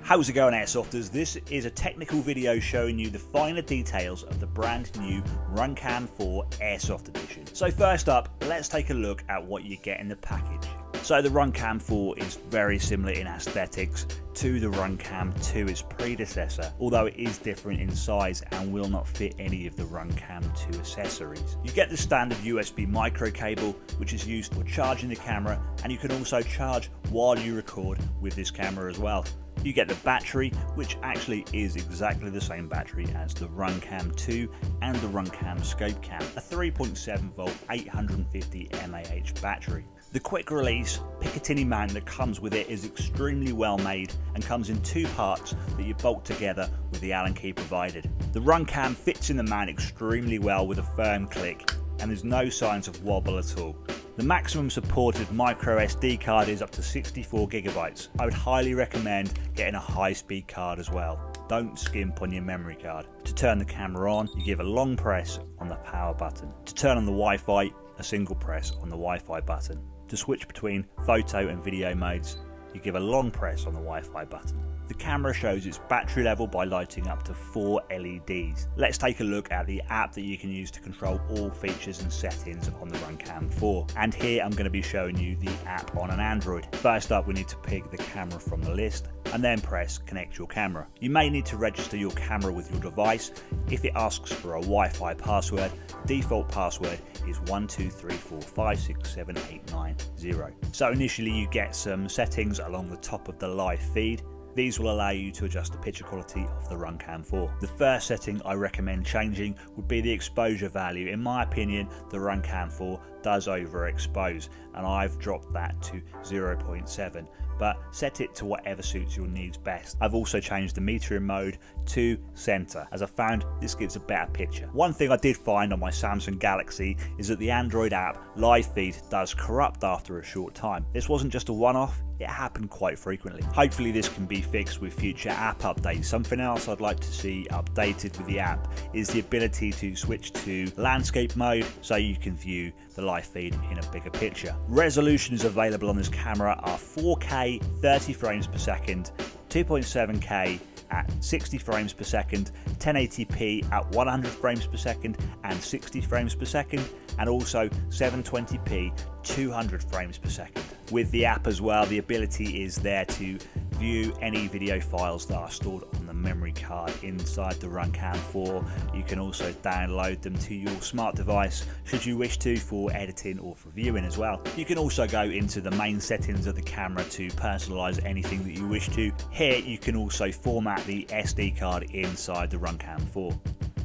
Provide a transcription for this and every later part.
How's it going, Airsofters? This is a technical video showing you the finer details of the brand new Runcam 4 Airsoft Edition. So first up, let's take a look at what you get in the package. So the Runcam 4 is very similar in aesthetics to the Runcam 2, its predecessor, although it is different in size and will not fit any of the Runcam 2 accessories. You get the standard USB micro cable, which is used for charging the camera, and you can also charge while you record with this camera as well. You get the battery, which actually is exactly the same battery as the Runcam 2 and the Runcam ScopeCam, a 3.7 volt 850 mAh battery. The quick release Picatinny mount that comes with it is extremely well made and comes in two parts that you bolt together with the Allen key provided. The Runcam fits in the mount extremely well with a firm click, and there's no signs of wobble at all. The maximum supported micro SD card is up to 64 gigabytes. I would highly recommend getting a high-speed card as well. Don't skimp on your memory card. To turn the camera on, you give a long press on the power button. To turn on the Wi-Fi, a single press on the Wi-Fi button. To switch between photo and video modes, you give a long press on the Wi-Fi button. The camera shows its battery level by lighting up to 4 LEDs. Let's take a look at the app that you can use to control all features and settings on the Runcam 4. And here I'm going to be showing you the app on an Android. First up, we need to pick the camera from the list and then press connect your camera. You may need to register your camera with your device. If it asks for a Wi-Fi password, default password is 12345678990. So initially you get some settings along the top of the live feed. These will allow you to adjust the picture quality of the Runcam 4. The first setting I recommend changing would be the exposure value. In my opinion, the Runcam 4 does overexpose, and I've dropped that to 0.7. But set it to whatever suits your needs best. I've also changed the metering mode to center, as I found this gives a better picture. One thing I did find on my Samsung Galaxy is that the Android app live feed does corrupt after a short time. This wasn't just a one-off, it happened quite frequently. Hopefully this can be fixed with future app updates. Something else I'd like to see updated with the app is the ability to switch to landscape mode so you can view the live feed in a bigger picture. Resolutions available on this camera are 4K 30 frames per second, 2.7K at 60 frames per second, 1080p at 100 frames per second and 60 frames per second, and also 720p 200 frames per second. With the app as well, the ability is there to view any video files that are stored on the memory card inside the Runcam 4. You can also download them to your smart device should you wish to, for editing or for viewing as well. You can also go into the main settings of the camera to personalize anything that you wish to. Here you can also format the SD card inside the Runcam 4.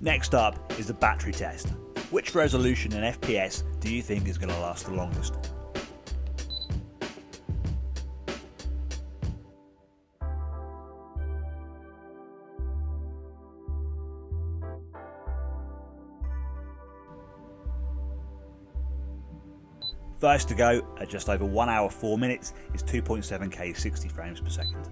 Next up is the battery test. Which resolution and FPS do you think is going to last the longest? First to go at just over 1 hour 4 minutes is 2.7K 60 frames per second.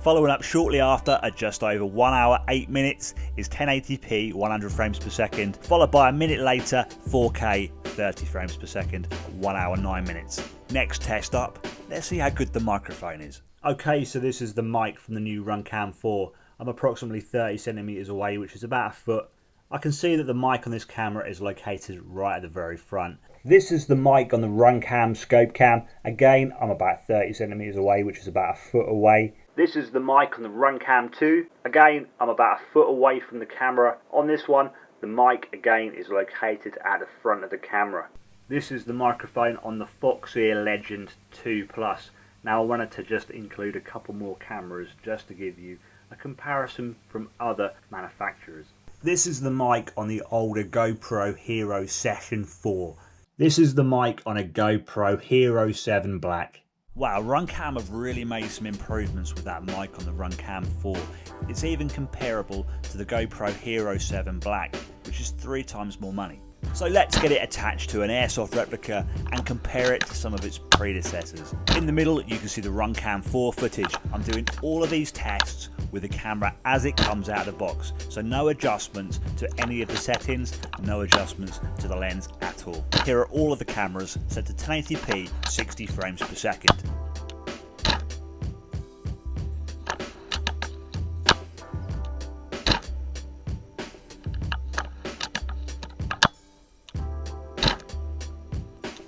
Following up shortly after at just over 1 hour 8 minutes is 1080p 100 frames per second, followed by a minute later 4K 30 frames per second at 1 hour 9 minutes. Next test up, let's see how good the microphone is. Okay, so this is the mic from the new Runcam 4. I'm approximately 30 centimeters away, which is about a foot. I can see that the mic on this camera is located right at the very front. This is the mic on the Runcam ScopeCam. Again, I'm about 30 centimeters away, which is about a foot away. This is the mic on the Runcam 2. Again, I'm about a foot away from the camera. On this one, the mic again is located at the front of the camera. This is the microphone on the Foxeer Legend 2 Plus. Now I wanted to just include a couple more cameras just to give you a comparison from other manufacturers. This is the mic on the older GoPro Hero Session 4. This is the mic on a GoPro Hero 7 Black. Wow, Runcam have really made some improvements with that mic on the Runcam 4. It's even comparable to the GoPro Hero 7 Black, which is 3 times more money. So let's get it attached to an Airsoft replica and compare it to some of its predecessors. In the middle you can see the Runcam 4 footage. I'm doing all of these tests with the camera as it comes out of the box, so no adjustments to any of the settings, no adjustments to the lens at all. Here are all of the cameras set to 1080p 60 frames per second.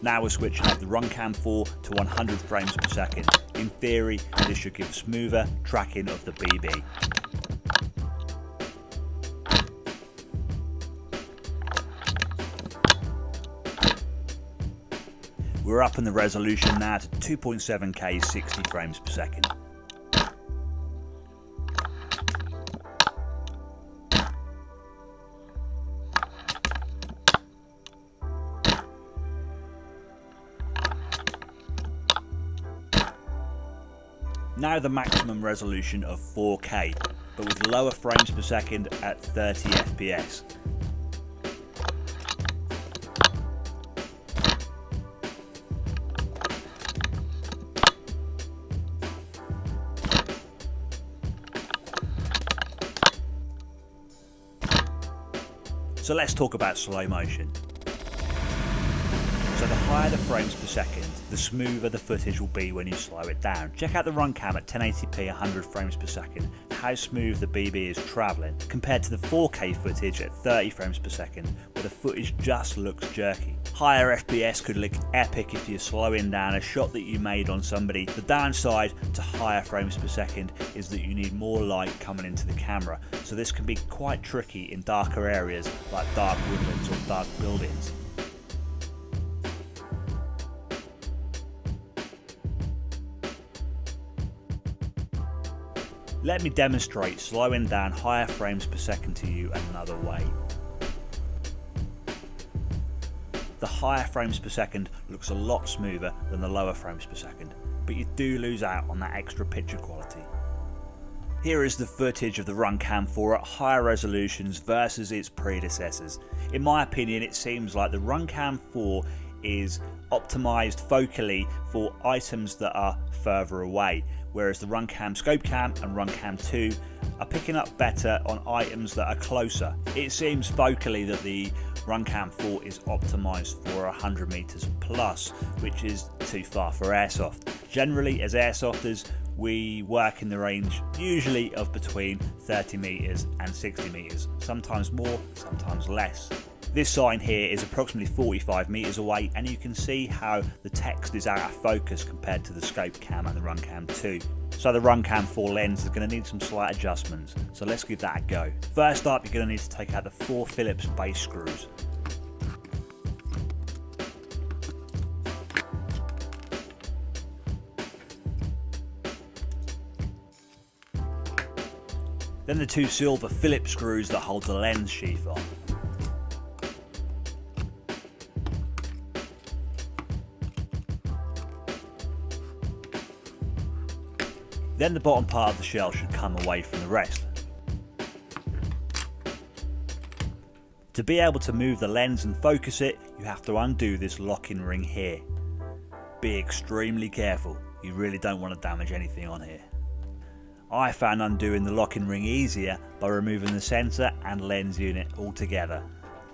Now we're switching up the Runcam 4 to 100 frames per second. In theory, this should give smoother tracking of the BB. We're up in the resolution now to 2.7K 60 frames per second. Now the maximum resolution of 4K, but with lower frames per second at 30 FPS. So let's talk about slow motion. So the higher the frames per second, the smoother the footage will be when you slow it down. Check out the Runcam at 1080p 100 frames per second, how smooth the BB is travelling, compared to the 4K footage at 30 frames per second, where the footage just looks jerky. Higher FPS could look epic if you're slowing down a shot that you made on somebody. The downside to higher frames per second is that you need more light coming into the camera, so this can be quite tricky in darker areas like dark woodlands or dark buildings. Let me demonstrate slowing down higher frames per second to you another way. The higher frames per second looks a lot smoother than the lower frames per second, but you do lose out on that extra picture quality. Here is the footage of the Runcam 4 at higher resolutions versus its predecessors. In my opinion, it seems like the Runcam 4 is optimized focally for items that are further away, whereas the Runcam ScopeCam and Runcam 2 are picking up better on items that are closer. It seems focally that the Runcam 4 is optimized for 100 meters plus, which is too far for airsoft. Generally, as airsofters, we work in the range usually of between 30 meters and 60 meters, sometimes more, sometimes less. This sign here is approximately 45 meters away, and you can see how the text is out of focus compared to the ScopeCam and the Runcam 2. So the Runcam 4 lens is going to need some slight adjustments, so let's give that a go. First up, you're going to need to take out the 4 Phillips base screws. Then the 2 silver Phillips screws that hold the lens sheath on. Then the bottom part of the shell should come away from the rest. To be able to move the lens and focus it, you have to undo this locking ring here. Be extremely careful, you really don't want to damage anything on here. I found undoing the locking ring easier by removing the sensor and lens unit altogether.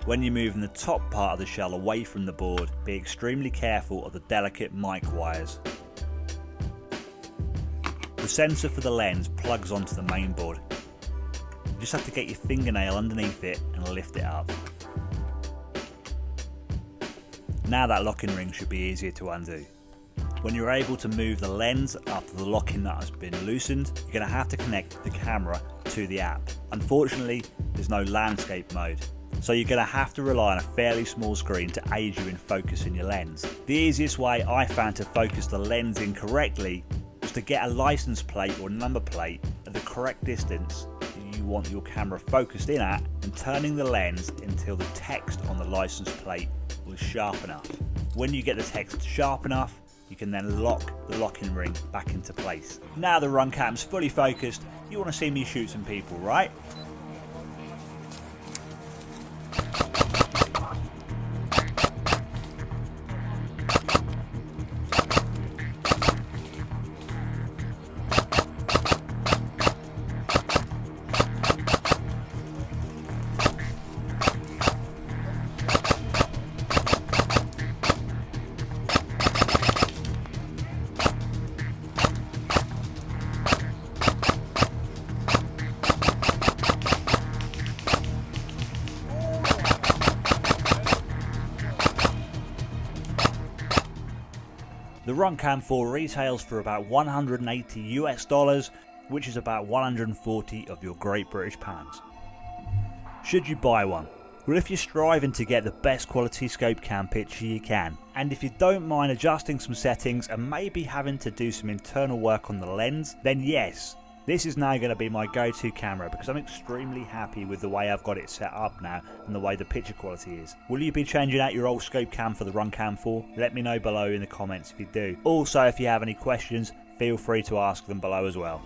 When you're moving the top part of the shell away from the board, be extremely careful of the delicate mic wires. The sensor for the lens plugs onto the main board. You just have to get your fingernail underneath it and lift it up. Now that locking ring should be easier to undo. When you're able to move the lens after the locking nut has been loosened, you're going to have to connect the camera to the app. Unfortunately, there's no landscape mode, so you're going to have to rely on a fairly small screen to aid you in focusing your lens. The easiest way I found to focus the lens in correctly was to get a license plate or number plate at the correct distance that you want your camera focused in at, and turning the lens until the text on the license plate was sharp enough. When you get the text sharp enough, you can then lock the locking ring back into place. Now the Runcam's fully focused, you want to see me shoot some people, right? The Runcam 4 retails for about $180 US, which is about 140 of your Great British pounds. Should you buy one? Well, if you're striving to get the best quality ScopeCam picture you can, and if you don't mind adjusting some settings and maybe having to do some internal work on the lens, then yes, this is now going to be my go-to camera because I'm extremely happy with the way I've got it set up now and the way the picture quality is. Will you be changing out your old ScopeCam for the Runcam 4? Let me know below in the comments if you do. Also, if you have any questions, feel free to ask them below as well.